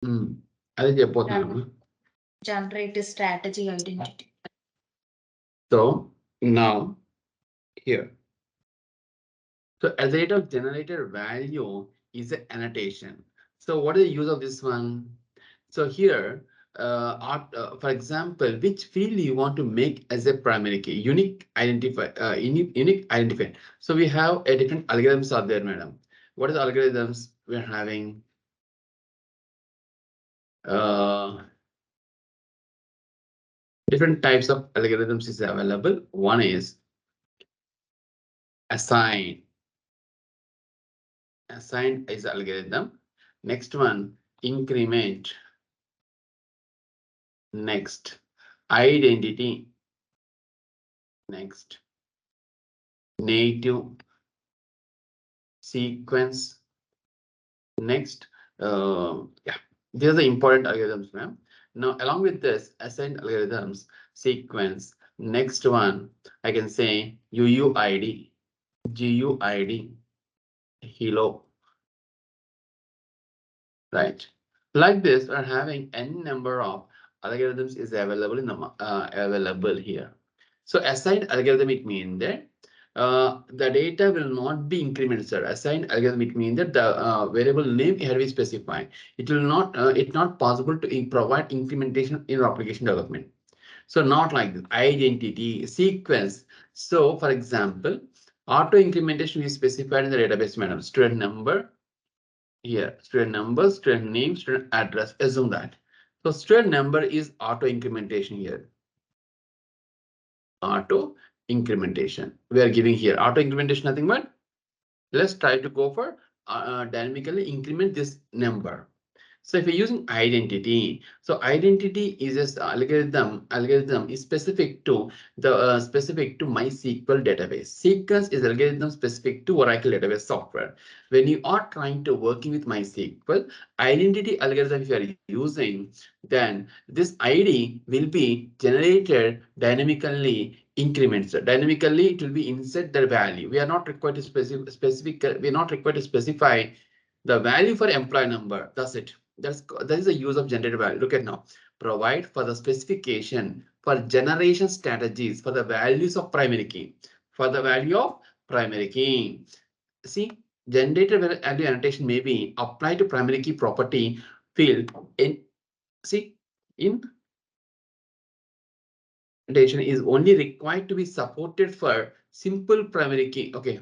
అది చెప్పబోతున్నాను. Generate strategy identity. So now here. So as the rate of generated value is an annotation. So what is the use of this one? So here, for example, which field you want to make as a primary key, unique identifier. So we have a different algorithms are there, madam. What is the algorithms we're having? Different types of algorithms is available. One is assign. Assign is algorithm. Next one, increment. Next, identity. Next, native, sequence. Next, yeah, these are the important algorithms, ma'am. Now, along with this, assigned algorithms, sequence. Next one, I can say UUID, GUID, Hilo. Right. Like this, we're having n number of algorithms is available in the available here. So assigned algorithm, it means that the data will not be incremented, sir. Assigned algorithm, it means that the variable name here we specify. It will not. It's not possible to provide incrementation in your application development. So not like this. Identity sequence. So for example, auto incrementation is specified in the database, madam. Student number. Here, student number, student name, student address, assume that. So student number is auto incrementation here. Auto incrementation. We are giving here auto incrementation, nothing but let's try to go for dynamically increment this number. So if you're using identity, so identity is just algorithm. Algorithm is specific to the specific to MySQL database. Sequence is algorithm specific to Oracle database software. When you are trying to working with MySQL, identity algorithm if you are using, then this ID will be generated dynamically increments. Dynamically, it will be insert the value. We are not required to specific. We are not required to specify the value for employee number. That's it. That is the use of generated value. Look at now. Provide for the specification for generation strategies for the values of primary key. For the value of primary key. See, generated value annotation may be applied to primary key property field in see in annotation is only required to be supported for simple primary key. Okay,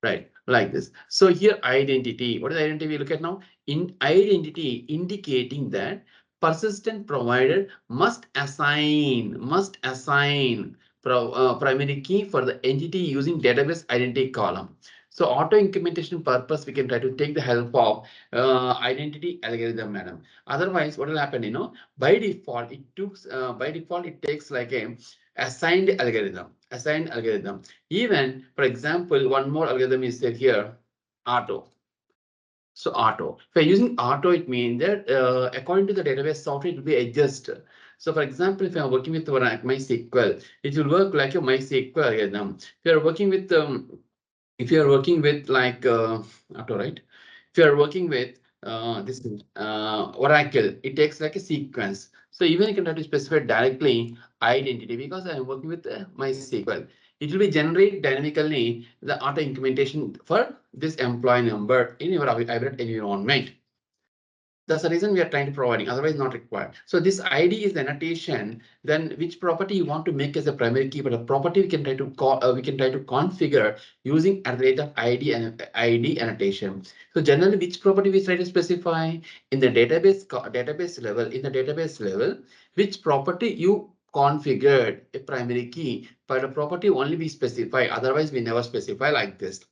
right, like this. So here identity, what is identity we look at now? In identity indicating that persistent provider must assign primary key for the entity using database identity column. So auto implementation purpose, we can try to take the help of identity algorithm, madam. Otherwise, what will happen? By default, it takes like a assigned algorithm. Assigned algorithm. Even, for example, one more algorithm is there here, auto. So auto. If you're using auto, it means that according to the database software, it will be adjusted. So for example, if I'm working with MySQL, it will work like a MySQL algorithm. If you're working with like auto, right? If you're working with this Oracle, it takes like a sequence. So even you can try to specify directly identity because I'm working with MySQL. It will be generate dynamically the auto implementation for this employee number in your hybrid environment. That's the reason we are trying to providing, otherwise not required. So this ID is the annotation. Then which property you want to make as a primary key, but a property we can try to call, we can try to configure using at the rate of ID annotation. So generally, which property we try to specify in the database level, which property you configured a primary key, but a property only we specify. Otherwise, we never specify like this.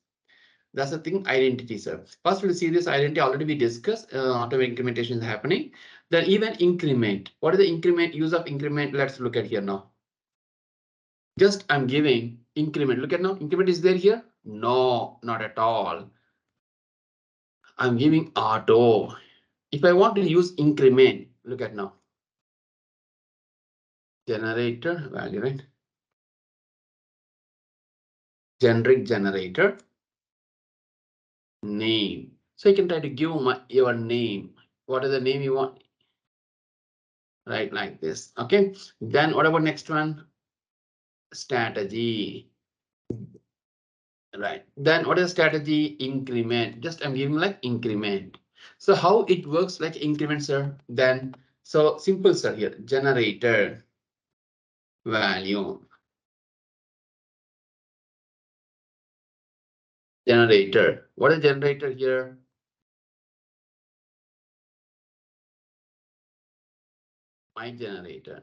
That's the thing, identity, sir. First, we'll see this identity already we discussed. Automatic incrementation is happening. Then even increment. What is the increment? Use of increment? Let's look at here now. Just I'm giving increment. Look at now. Increment is there here? No, not at all. I'm giving auto. If I want to use increment, look at now. Generator value, right? Generic generator name. So you can try to give your name. what is the name you want? Right, like this. Okay. Then what about next one? Strategy. Right. Then what is strategy? Increment. Just I'm giving like increment. So how it works like increment, sir? Then so simple, sir. Here generator value. Generator. What is generator here? My generator.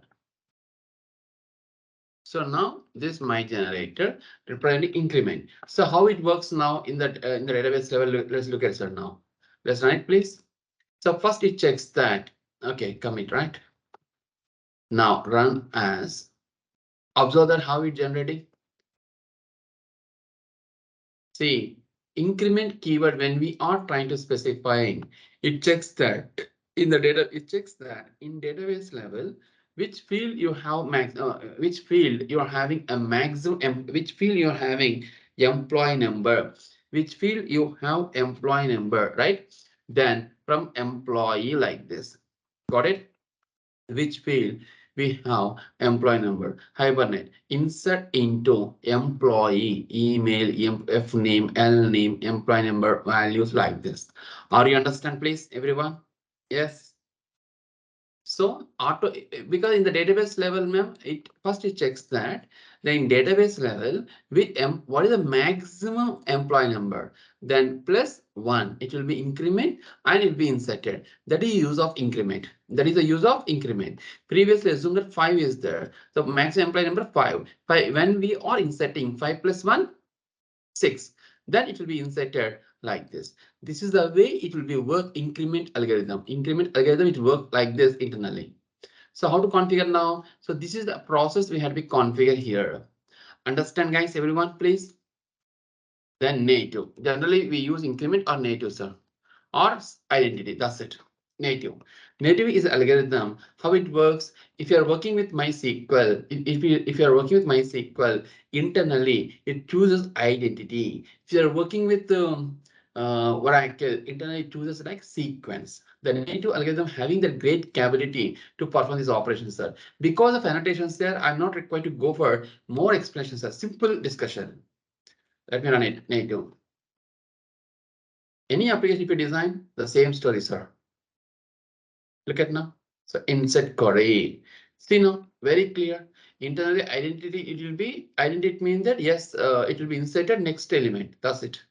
So now this my generator representing increment. So how it works now in the database level? Let's look at it now. Let's run it, please. So first it checks that. Okay, commit, right? Now run as. Observe that how it generating. See, increment keyword when we are trying to specifying, it checks that in the data, it checks that in database level, which field you have which field you are having a maximum, which field you are having employee number, which field you have employee number, right? Then from employee like this, got it? Which field we have employee number. Hibernate insert into employee email, F name, L name, employee number values like this. Are you understand, please, everyone? Yes. So auto, because in the database level, ma'am, it first it checks that then in database level with what is the maximum employee number, then plus one, it will be increment and it will be inserted. That is use of increment. That is the use of increment. Previously assume that five is there. So maximum employee number five. Five when we are inserting five plus one, 6. Then it will be inserted like this. This is the way it will be work increment algorithm. Increment algorithm, it will work like this internally. So how to configure now? So this is the process we have to be configure here. Understand, guys, everyone, please. Then native. Generally, we use increment or native, sir, or identity. That's it. Native. Native is algorithm. How it works? If you are working with MySQL, if you are working with MySQL internally, it chooses identity. If you are working with Oracle internally, it chooses like sequence. The native algorithm having the great capability to perform these operations, sir. Because of annotations there, I'm not required to go for more explanations, sir. Simple discussion. Let me run it. Native. Any application if you design, the same story, sir. Look at now. So insert query. See now, very clear. Internally identity, it will be identity means that yes, it will be inserted next element. That's it.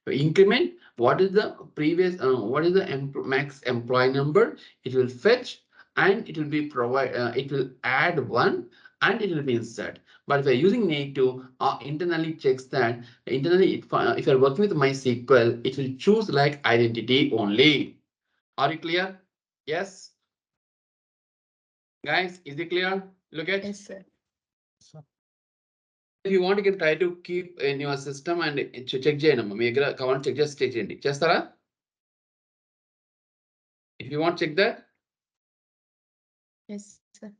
So increment, what is the previous, what is the max employee number? It will fetch and it will be provide, it will add one and it will be insert. But if you're using native, internally checks that internally, if you're working with MySQL, it will choose like identity only. Are you clear? Yes. Guys, is it clear? Look at. Yes, sir. If you want, you can try to keep in your system and check చేయనమ్మా మీ దగ్గర కావాలని check just check చేయండి చేస్తారా? If you want check that. Yes, sir.